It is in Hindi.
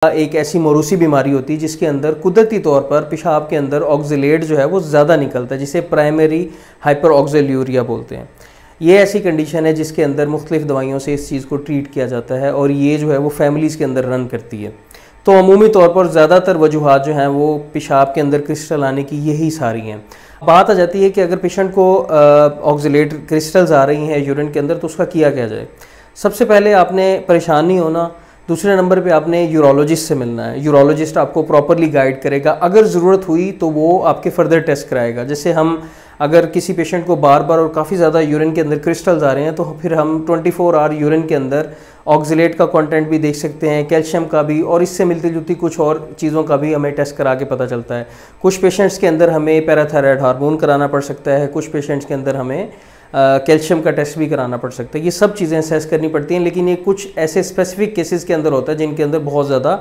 एक ऐसी मौरूसी बीमारी होती है जिसके अंदर कुदरती तौर पर पेशाब के अंदर ऑक्जेलेट जो है वो ज़्यादा निकलता है, जिसे प्राइमरी हाइपर ऑक्जेल्यूरिया बोलते हैं। ये ऐसी कंडीशन है जिसके अंदर मुख्तलिफ दवाइयों से इस चीज़ को ट्रीट किया जाता है और ये जो है वो फैमिलीज़ के अंदर रन करती है। तो अमूमी तौर पर ज़्यादातर वजूहात जो हैं वो पेशाब के अंदर क्रिस्टल आने की यही सारी हैं। बात आ जाती है कि अगर पेशेंट को ऑक्जेलेट क्रिस्टल्स आ रही हैं यूरिन के अंदर तो उसका किया क्या जाए। सबसे पहले आपने परेशान नहीं होना। दूसरे नंबर पे आपने यूरोलॉजिस्ट से मिलना है। यूरोलॉजिस्ट आपको प्रॉपरली गाइड करेगा। अगर ज़रूरत हुई तो वो आपके फर्दर टेस्ट कराएगा। जैसे हम अगर किसी पेशेंट को बार बार और काफ़ी ज़्यादा यूरिन के अंदर क्रिस्टल्स आ रहे हैं तो फिर हम 24 आवर यूरिन के अंदर ऑक्जेलेट का कंटेंट भी देख सकते हैं, कैल्शियम का भी, और इससे मिलती जुलती कुछ और चीज़ों का भी हमें टेस्ट करा के पता चलता है। कुछ पेशेंट्स के अंदर हमें पैराथायराइड हार्मोन कराना पड़ सकता है, कुछ पेशेंट्स के अंदर हमें कैल्शियम का टेस्ट भी कराना पड़ सकता है। ये सब चीज़ें असेस करनी पड़ती हैं, लेकिन ये कुछ ऐसे स्पेसिफिक केसेस के अंदर होता है जिनके अंदर बहुत ज़्यादा